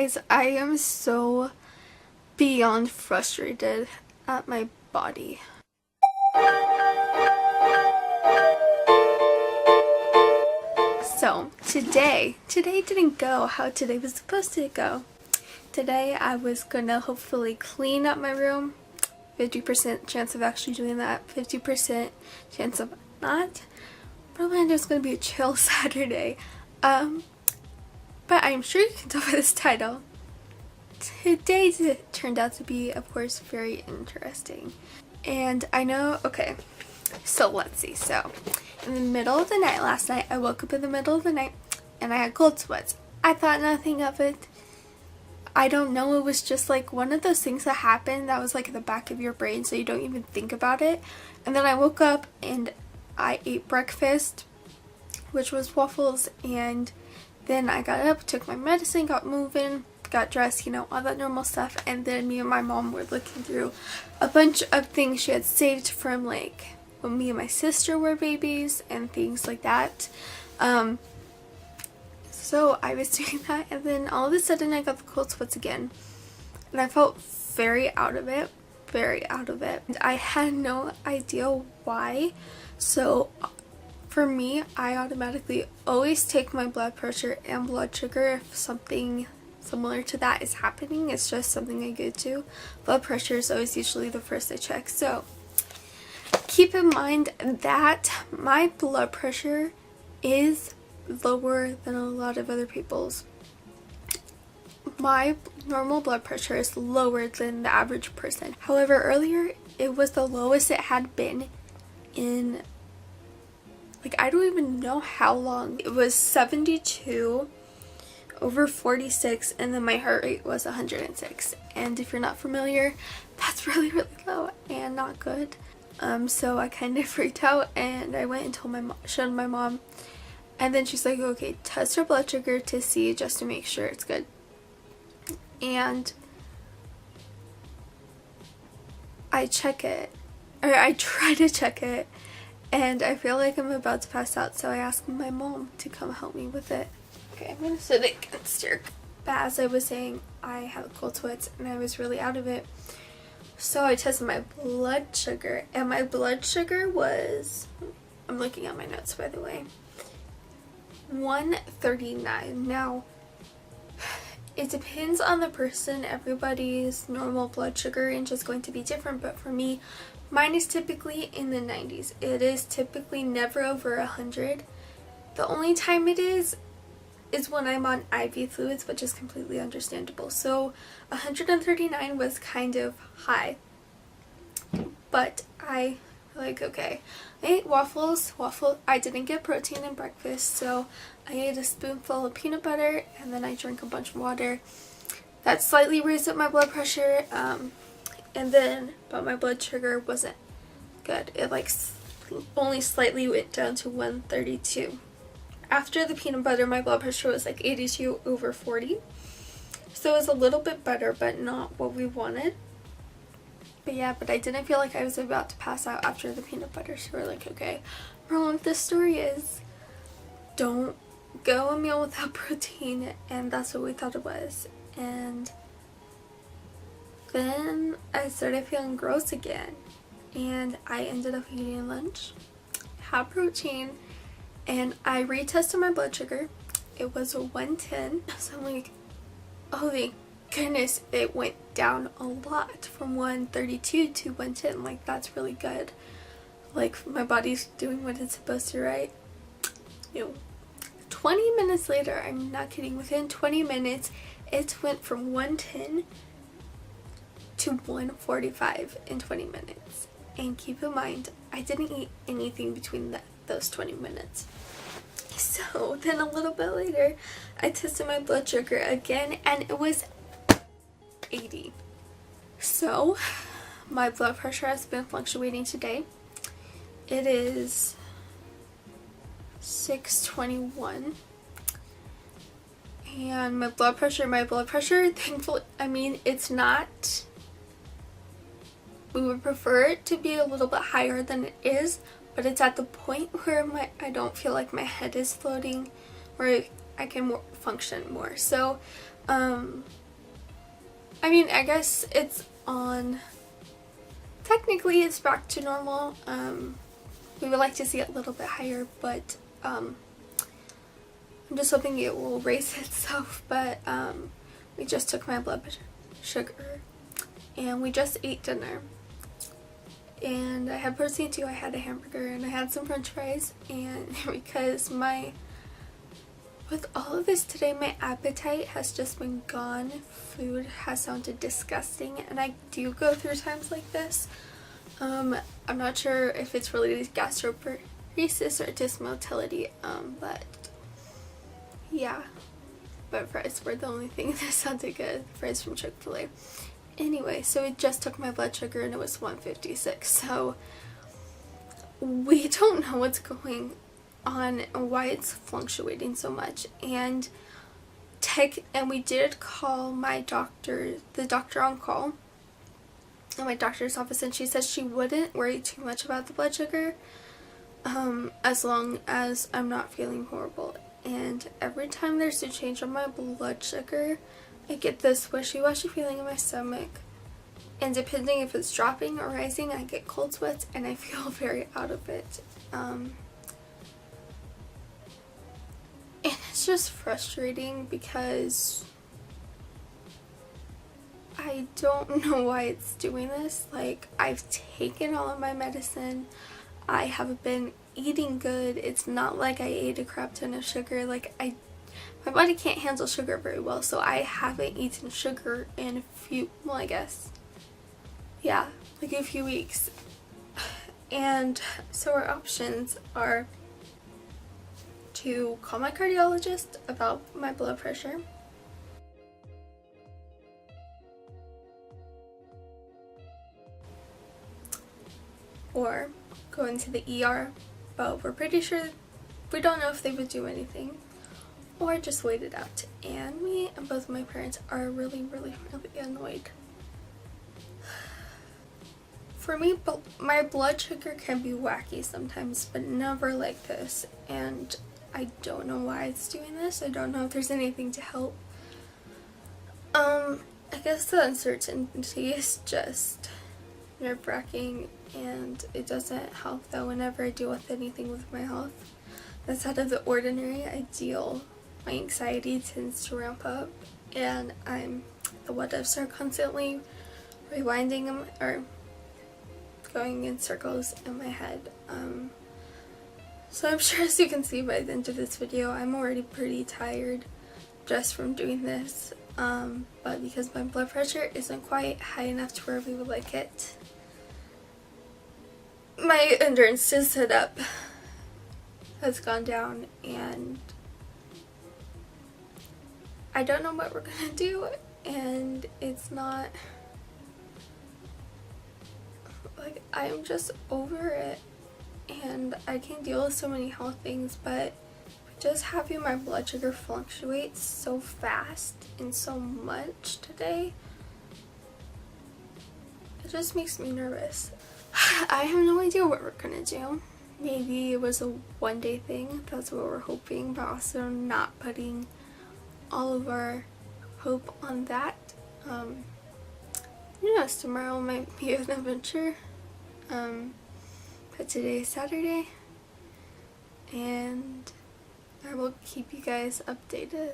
Guys, I am so beyond frustrated at my body. So today didn't go how today was supposed to go. Today I was gonna hopefully clean up my room. 50% chance of actually doing that, 50% chance of not. Probably just gonna be a chill Saturday. But I'm sure you can tell by this title. Today turned out to be, of course, very interesting. And I know, okay, so let's see. So in the middle of the night last night, I woke up in the middle of the night and I had cold sweats. I thought nothing of it. I don't know, it was just like one of those things that happened that was like in the back of your brain, so you don't even think about it. And then I woke up and I ate breakfast, which was waffles, and then I got up, took my medicine, got moving, got dressed, you know, all that normal stuff. And then me and my mom were looking through a bunch of things she had saved from like when me and my sister were babies and things like that. So I was doing that, and then all of a sudden I got the cold sweats again. And I felt very out of it, And I had no idea why. So for me, I automatically always take my blood pressure and blood sugar if something similar to that is happening. It's just something I go to. Blood pressure is always usually the first I check. So keep in mind that my blood pressure is lower than a lot of other people's. My normal blood pressure is lower than the average person. However, earlier it was the lowest it had been in, like, I don't even know how long. It was 72 over 46, and then my heart rate was 106. And if you're not familiar, that's really low and not good. So I kind of freaked out, and I went and told showed my mom, and then she's like, okay, test your blood sugar to see, just to make sure it's good. And I check it, or I try to check it, and I feel like I'm about to pass out, so I asked my mom to come help me with it. Okay, I'm gonna sit against her. But as I was saying, I had cold sweats and I was really out of it. So I tested my blood sugar, and my blood sugar was, I'm looking at my notes by the way, 139. Now, it depends on the person. Everybody's normal blood sugar range is going to be different, but for me, mine is typically in the 90s. It is typically never over 100. The only time it is when I'm on IV fluids, which is completely understandable. So 139 was kind of high, but I like, okay, I ate waffles. I didn't get protein in breakfast, so I ate a spoonful of peanut butter, and then I drank a bunch of water. That slightly raised up my blood pressure, but my blood sugar wasn't good. It like only slightly went down to 132. After the peanut butter, my blood pressure was like 82 over 40. So it was a little bit better, but not what we wanted. But yeah, but I didn't feel like I was about to pass out after the peanut butter. So we're like, okay, Merlin, this story is, don't go a meal without protein. And that's what we thought it was. And then I started feeling gross again. And I ended up eating lunch, had protein, and I retested my blood sugar. It was a 110. So I'm like, oh thank goodness, it went down a lot from 132 to 110. Like, that's really good. Like, my body's doing what it's supposed to, right? 20 minutes later, I'm not kidding, within 20 minutes, it went from 110 to 145 in 20 minutes. And keep in mind, I didn't eat anything between those 20 minutes. So then a little bit later, I tested my blood sugar again, and it was 80. So my blood pressure has been fluctuating today. It is 621. And my blood pressure, thankfully, I mean, it's not, we would prefer it to be a little bit higher than it is, but it's at the point where I don't feel like my head is floating, where I can function more. So I mean, I guess it's on, technically it's back to normal. We would like to see it a little bit higher, but I'm just hoping it will raise itself. But we just took my blood sugar and we just ate dinner, and I had protein too. I had a hamburger and I had some french fries, and because with all of this today, my appetite has just been gone. Food has sounded disgusting, and I do go through times like this. I'm not sure if it's related to gastroparesis or dysmotility, but yeah. But fries were the only thing that sounded good. Fries from Chick-fil-A. Anyway, so it just took my blood sugar and it was 156. So we don't know what's going on and why it's fluctuating so much. And we did call my doctor, the doctor on call in my doctor's office, and she said she wouldn't worry too much about the blood sugar as long as I'm not feeling horrible. And every time there's a change on my blood sugar, I get this wishy-washy feeling in my stomach, and depending if it's dropping or rising, I get cold sweats and I feel very out of it. And it's just frustrating because I don't know why it's doing this. Like, I've taken all of my medicine. I have been eating good. It's not like I ate a crap ton of sugar. Like, my body can't handle sugar very well, so I haven't eaten sugar in a few weeks. And so our options are to call my cardiologist about my blood pressure, or go into the ER, but we're pretty sure, we don't know if they would do anything, or just wait it out. And me and both of my parents are really annoyed. For me, my blood sugar can be wacky sometimes, but never like this, and I don't know why it's doing this. I don't know if there's anything to help. I guess the uncertainty is just nerve-wracking, and it doesn't help that whenever I deal with anything with my health that's out of the ordinary, my anxiety tends to ramp up, and the what-ifs are constantly rewinding them, or going in circles in my head. So I'm sure, as you can see by the end of this video, I'm already pretty tired just from doing this, but because my blood pressure isn't quite high enough to where we would like it, my endurance to sit up has gone down, and I don't know what we're gonna do, and it's not, like, I'm just over it, and I can deal with so many health things, but just having my blood sugar fluctuate so fast and so much today, it just makes me nervous. I have no idea what we're gonna do. Maybe it was a one-day thing, that's what we're hoping, but also not putting all of our hope on that. Who knows, tomorrow might be an adventure. But today is Saturday, and I will keep you guys updated.